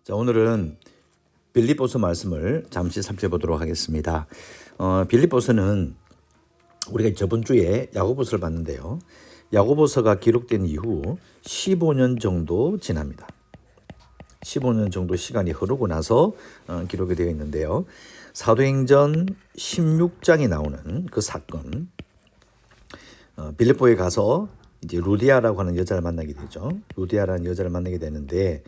자, 오늘은 빌립보서 말씀을 잠시 살펴보도록 하겠습니다. 빌립보서는 우리가 저번 주에 야고보서를 봤는데요. 야고보서가 기록된 이후 15년 정도 지납니다. 15년 정도 시간이 흐르고 나서 기록이 되어 있는데요. 사도행전 16장에 나오는 그 사건, 빌립보에 가서 이제 루디아라고 하는 여자를 만나게 되죠. 루디아라는 여자를 만나게 되는데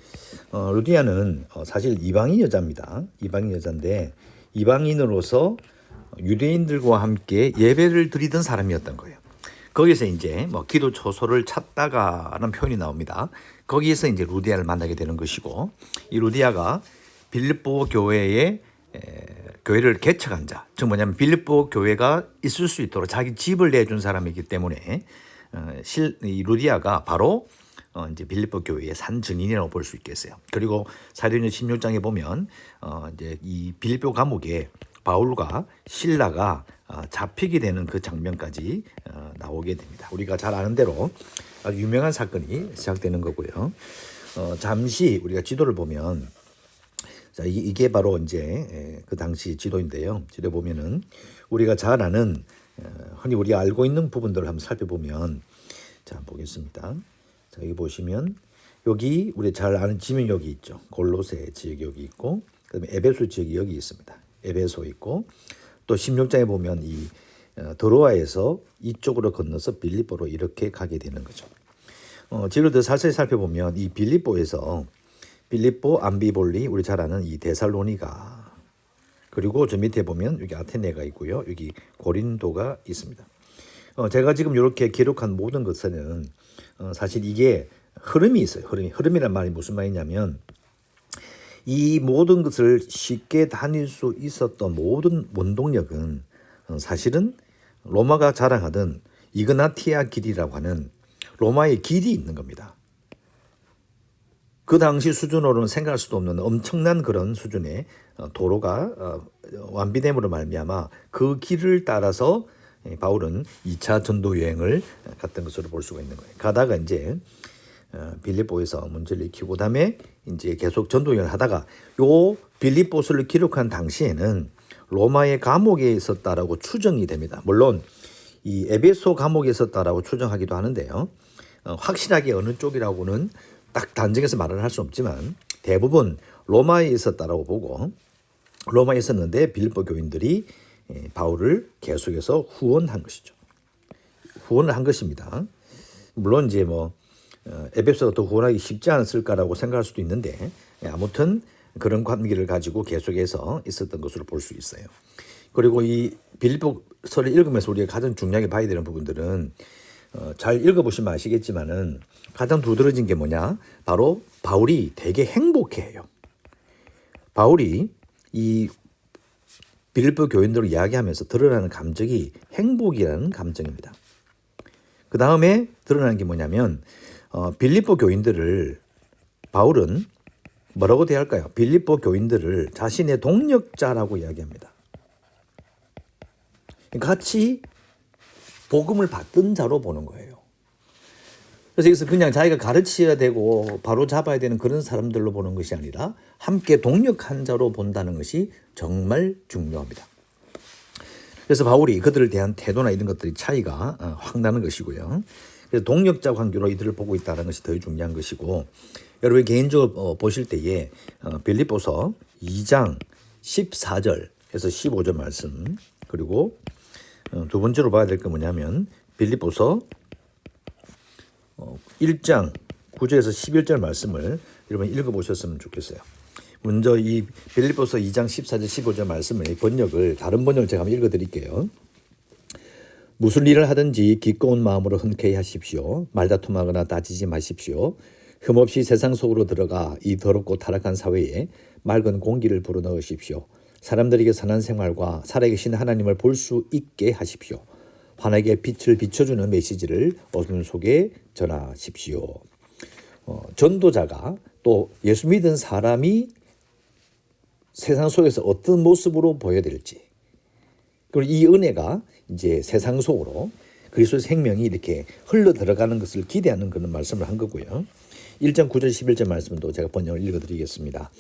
루디아는 사실 이방인 여자입니다. 이방인 여자인데 이방인으로서 유대인들과 함께 예배를 드리던 사람이었던 거예요. 거기서 이제 기도 초소를 찾다가라는 표현이 나옵니다. 거기에서 이제 루디아를 만나게 되는 것이고, 이 루디아가 빌립보 교회에 교회를 개척한 자, 즉 뭐냐면 빌립보 교회가 있을 수 있도록 자기 집을 내준 사람이기 때문에 이 루디아가 바로 이제 빌립보 교회의 산 증인이라고 볼 수 있겠어요. 그리고 사도행전 16장에 보면 이제 이 빌립보 감옥에 바울과 실라가 잡히게 되는 그 장면까지 나오게 됩니다. 우리가 잘 아는 대로 아주 유명한 사건이 시작되는 거고요. 잠시 우리가 지도를 보면, 자, 이게 바로 이제 그 당시 지도인데요. 지도 보면은 우리가 잘 아는 흔히 우리가 알고 있는 부분들을 한번 살펴보면, 자, 보겠습니다. 자, 여기 보시면 여기 우리 잘 아는 지명역이 있죠. 골로새 지역이 여기 있고, 그다음에 에베소 지역이 여기 있습니다. 에베소 있고, 또 16장에 보면 이 드로아에서 이쪽으로 건너서 빌립보로 이렇게 가게 되는 거죠. 지금 더 자세히 살펴보면 이 빌립보에서 빌립보, 암비볼리, 우리 잘 아는 이 데살로니가, 그리고 저 밑에 보면 여기 아테네가 있고요. 여기 고린도가 있습니다. 제가 지금 이렇게 기록한 모든 것은 사실 이게 흐름이 있어요. 흐름이란 말이 무슨 말이냐면, 이 모든 것을 쉽게 다닐 수 있었던 모든 원동력은 사실은 로마가 자랑하던 이그나티아 길이라고 하는 로마의 길이 있는 겁니다. 그 당시 수준으로는 생각할 수도 없는 엄청난 그런 수준의 도로가 완비됨으로 말미암아 그 길을 따라서 바울은 2차 전도 여행을 갔던 것으로 볼 수가 있는 거예요. 가다가 이제 빌립보에서 문제를 일으키고, 그다음에 이제 계속 전도 여행을 하다가 요 빌립보서를 기록한 당시에는 로마의 감옥에 있었다라고 추정이 됩니다. 물론 이 에베소 감옥에 있었다라고 추정하기도 하는데요. 확실하게 어느 쪽이라고는 딱 단정해서 말을 할 수 없지만 대부분 로마에 있었다라고 보고, 로마에 있었는데 빌립보 교인들이 바울을 계속해서 후원한 것이죠. 후원을 한 것입니다. 물론 이제 에베소가 더 후원하기 쉽지 않았을까라고 생각할 수도 있는데, 아무튼 그런 관계를 가지고 계속해서 있었던 것으로 볼 수 있어요. 그리고 이 빌립보서를 읽으면서 우리가 가장 중요하게 봐야 되는 부분들은, 잘 읽어보시면 아시겠지만은 가장 두드러진 게 뭐냐? 바로 바울이 되게 행복해해요. 바울이 이 빌립보 교인들을 이야기하면서 드러나는 감정이 행복이라는 감정입니다. 그 다음에 드러나는 게 뭐냐면, 빌립보 교인들을 바울은 뭐라고 대할까요? 빌립보 교인들을 자신의 동력자라고 이야기합니다. 같이 복음을 받던 자로 보는 거예요. 그래서 여기서 그냥 자기가 가르쳐야 되고 바로 잡아야 되는 그런 사람들로 보는 것이 아니라 함께 동력한 자로 본다는 것이 정말 중요합니다. 그래서 바울이 그들을 대한 태도나 이런 것들이 차이가 확 나는 것이고요. 그래서 동력자 관계로 이들을 보고 있다는 것이 더 중요한 것이고, 여러분 개인적으로 보실 때에 빌립보서 2장 14절에서 15절 말씀, 그리고 두 번째로 봐야 될 게 뭐냐면 빌립보서 1장 9절에서 11절 말씀을 여러분 읽어보셨으면 좋겠어요. 먼저 이 빌립보서 2장 14절 15절 말씀의 번역을, 다른 번역을 제가 한번 읽어드릴게요. 무슨 일을 하든지 기꺼운 마음으로 흔쾌히 하십시오. 말다툼하거나 따지지 마십시오. 흠없이 세상 속으로 들어가 이 더럽고 타락한 사회에 맑은 공기를 불어넣으십시오. 사람들에게 선한 생활과 살아계신 하나님을 볼 수 있게 하십시오. 환하게 빛을 비춰주는 메시지를 어둠 속에 전하십시오. 전도자가 또 예수 믿은 사람이 세상 속에서 어떤 모습으로 보여야 될지, 그리고 이 은혜가 이제 세상 속으로 그리스도의 생명이 이렇게 흘러 들어가는 것을 기대하는 그런 말씀을 한 거고요. 1장 9절 11절 말씀도 제가 번역을 읽어드리겠습니다.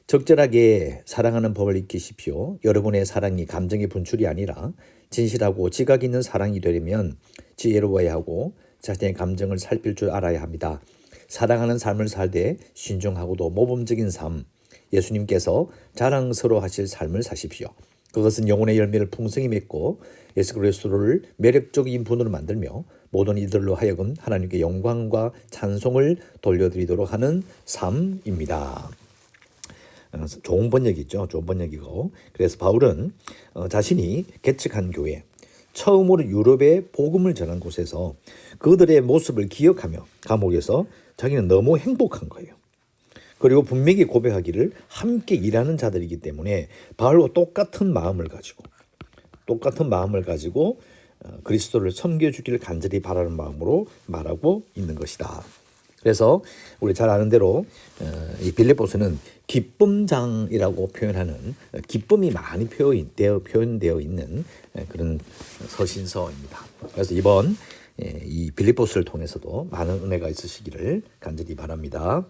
적절하게 사랑하는 법을 익히십시오. 여러분의 사랑이 감정의 분출이 아니라 진실하고 지각 있는 사랑이 되려면 지혜로워야 하고 자신의 감정을 살필 줄 알아야 합니다. 사랑하는 삶을 살되 신중하고도 모범적인 삶, 예수님께서 자랑스러워하실 삶을 사십시오. 그것은 영혼의 열매를 풍성히 맺고 예수 그리스도를 매력적인 분으로 만들며 모든 이들로 하여금 하나님께 영광과 찬송을 돌려드리도록 하는 삶입니다. 좋은 번역이죠. 좋은 번역이고, 그래서 바울은 자신이 개척한 교회, 처음으로 유럽에 복음을 전한 곳에서 그들의 모습을 기억하며 감옥에서 자기는 너무 행복한 거예요. 그리고 분명히 고백하기를 함께 일하는 자들이기 때문에 바울과 똑같은 마음을 가지고 그리스도를 섬겨주기를 간절히 바라는 마음으로 말하고 있는 것이다. 그래서 우리 잘 아는 대로 이 빌립보서는 기쁨장이라고 표현하는, 기쁨이 많이 표현되어 있는 그런 서신서입니다. 그래서 이번 이 빌립보서를 통해서도 많은 은혜가 있으시기를 간절히 바랍니다.